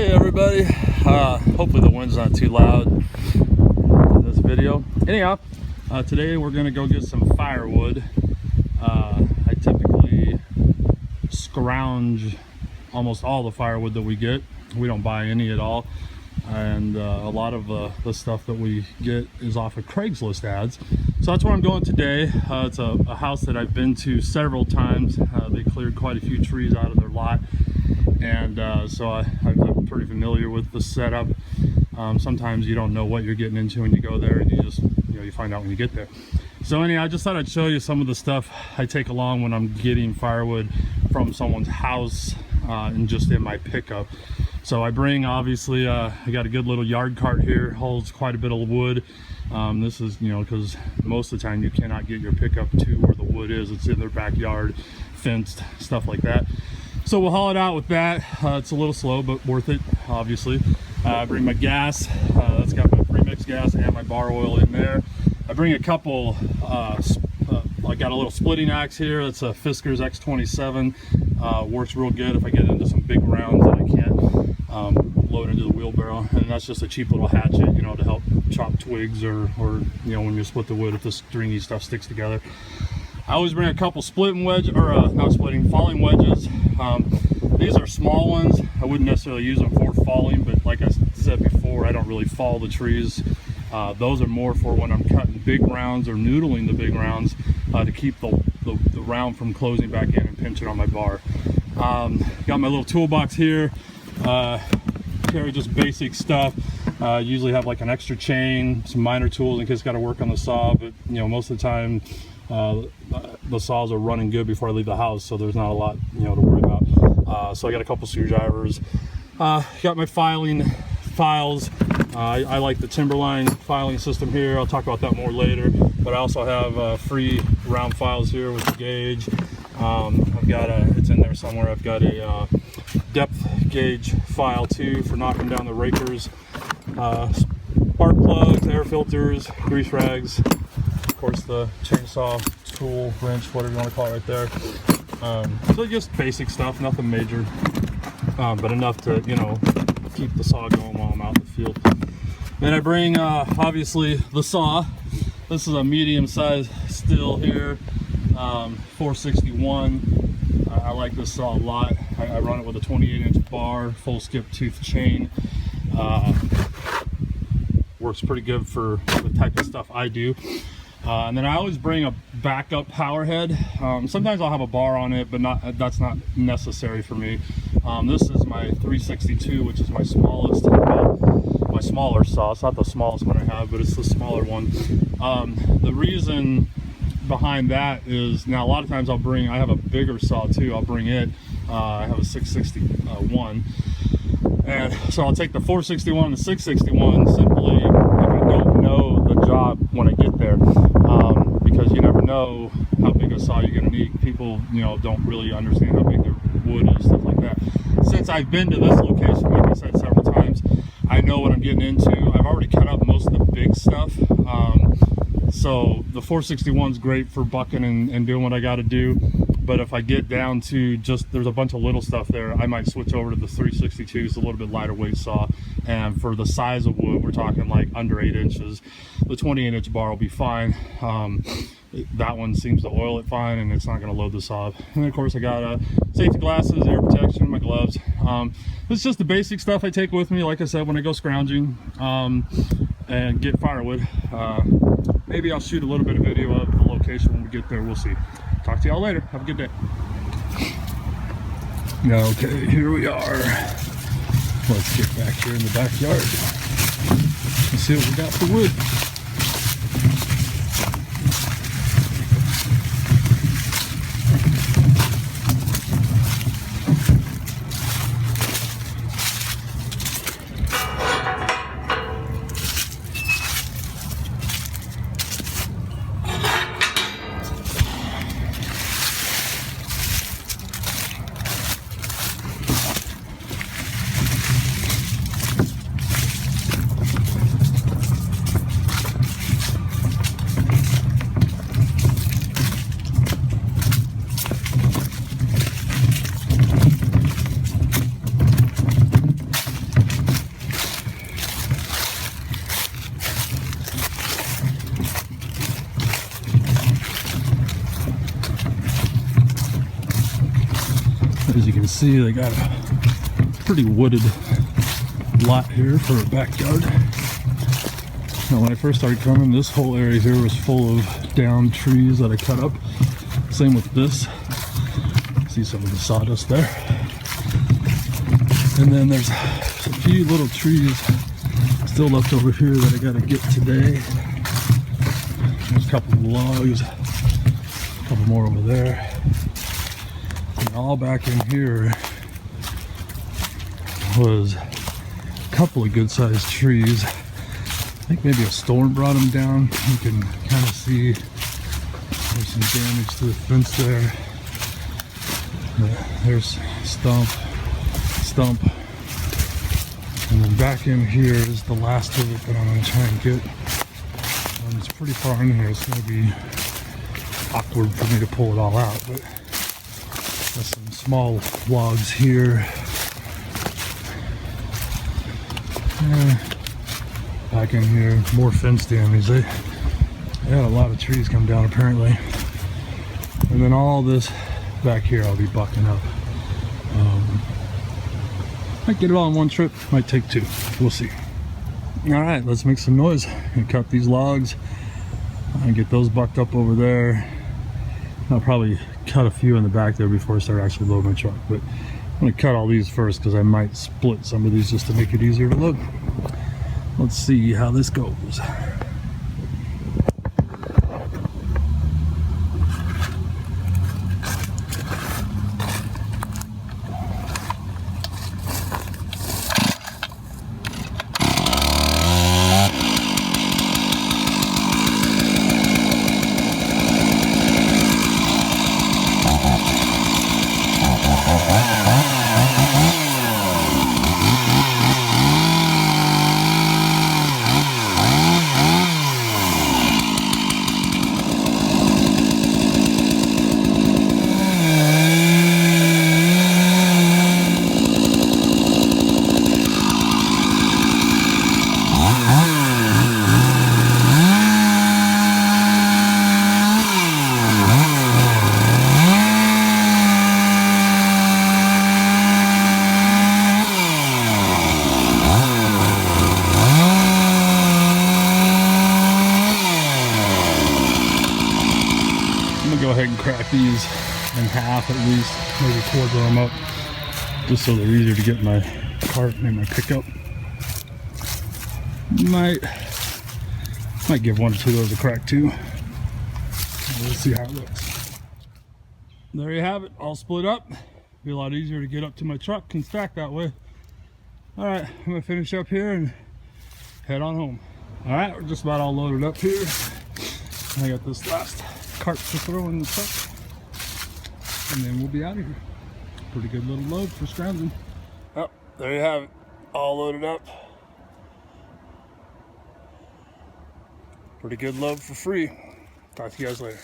Hey everybody, hopefully the wind's not too loud in this video. Anyhow, today we're gonna go get some firewood. I typically scrounge almost all the firewood that we get. We don't buy any at all, and a lot of the stuff that we get is off of Craigslist ads. So that's where I'm going today. It's a house that I've been to several times. They cleared quite a few trees out of their lot, and so I'm pretty familiar with the setup. Sometimes you don't know what you're getting into when you go there, and you find out when you get there. So anyhow, I just thought I'd show you some of the stuff I take along when I'm getting firewood from someone's house and just in my pickup. So I bring, obviously, I got a good little yard cart here, holds quite a bit of wood. This is, because most of the time you cannot get your pickup to where the wood is. It's in their backyard, fenced, stuff like that. So we'll haul it out with that. It's a little slow, but worth it, obviously. I bring my gas. That's got my premix gas and my bar oil in there. I bring a couple, I got a little splitting axe here. That's a Fisker's X27. Works real good if I get into some big rounds that I can't load into the wheelbarrow. And that's just a cheap little hatchet, to help chop twigs or when you split the wood, if the stringy stuff sticks together. I always bring a couple falling wedges. These are small ones. I wouldn't necessarily use them for falling, but like I said before, I don't really fall the trees. Those are more for when I'm cutting big rounds or noodling the big rounds to keep the round from closing back in and pinching on my bar. Got my little toolbox here. Carry just basic stuff. Usually have like an extra chain, some minor tools in case I got to work on the saw, but most of the time the saws are running good before I leave the house, so there's not a lot to worry about. So I got a couple screwdrivers. Got my files. I like the Timberline filing system here. I'll talk about that more later, but I also have free round files here with the gauge. I've got it's in there somewhere. I've got a depth gauge file too for knocking down the rakers, spark plugs, air filters, grease rags, of course the chainsaw, tool, wrench, whatever you want to call it right there. So just basic stuff, nothing major, but enough to keep the saw going while I'm out in the field. Then I bring obviously the saw. This is a medium size still here, 461. I like this saw a lot. I run it with a 28-inch bar, full skip tooth chain. Works pretty good for the type of stuff I do. And then I always bring a backup power head. Sometimes I'll have a bar on it, but that's not necessary for me. This is my 362, which is my smallest, my smaller saw. It's not the smallest one I have, but it's the smaller one. The reason behind that is, now a lot of times I have a bigger saw too. I'll bring it. I have a 661, and so I'll take the 461 and the 661 simply if I don't know the job when I get there, because you never know how big a saw you're going to need. People don't really understand how big their wood is, stuff like that. Since I've been to this location, like I said several times, I know what I'm getting into. I've already cut up most of the big stuff, so the 461 is great for bucking and doing what I got to do. But if I get down to there's a bunch of little stuff there, I might switch over to the 362. It's a little bit lighter weight saw, and for the size of wood, we're talking like under 8 inches. The 28-inch bar will be fine. That one seems to oil it fine, and it's not going to load the saw. And of course I got safety glasses, ear protection, my gloves. It's just the basic stuff I take with me, like I said, when I go scrounging and get firewood. Maybe I'll shoot a little bit of video of the location when we get there. We'll see. Talk to y'all later. Have a good day. Okay, here we are. Let's get back here in the backyard and see what we got for wood. As you can see, they got a pretty wooded lot here for a backyard. Now, when I first started coming, this whole area here was full of downed trees that I cut up. Same with this. See some of the sawdust there. And then there's a few little trees still left over here that I gotta get today. There's a couple of logs, a couple more over there. And all back in here was a couple of good sized trees. I think maybe a storm brought them down. You can kind of see there's some damage to the fence there. There's stump. And then back in here is the last of it that I'm going to try and get. It's pretty far in here. It's going to be awkward for me to pull it all out. But there's some small logs here. Back in here, more fence damage. They had a lot of trees come down apparently. And then all this back here I'll be bucking up. Might get it all in one trip, might take two. We'll see. Alright, let's make some noise and cut these logs and get those bucked up over there. I'll probably cut a few in the back there before I start actually loading my truck. But I'm going to cut all these first because I might split some of these just to make it easier to load. Let's see how this goes. Go ahead and crack these in half at least, maybe quarter them up, just so they're easier to get in my cart and in my pickup. Might give one or two of those a crack too. We'll see how it looks. There you have it, all split up. Be a lot easier to get up to my truck and stack that way. All right, I'm gonna finish up here and head on home. All right, we're just about all loaded up here. I got this last cart to throw in the truck, and then we'll be out of here. Pretty good little load for scrounging. Oh, there you have it, all loaded up. Pretty good load for free. Talk to you guys later.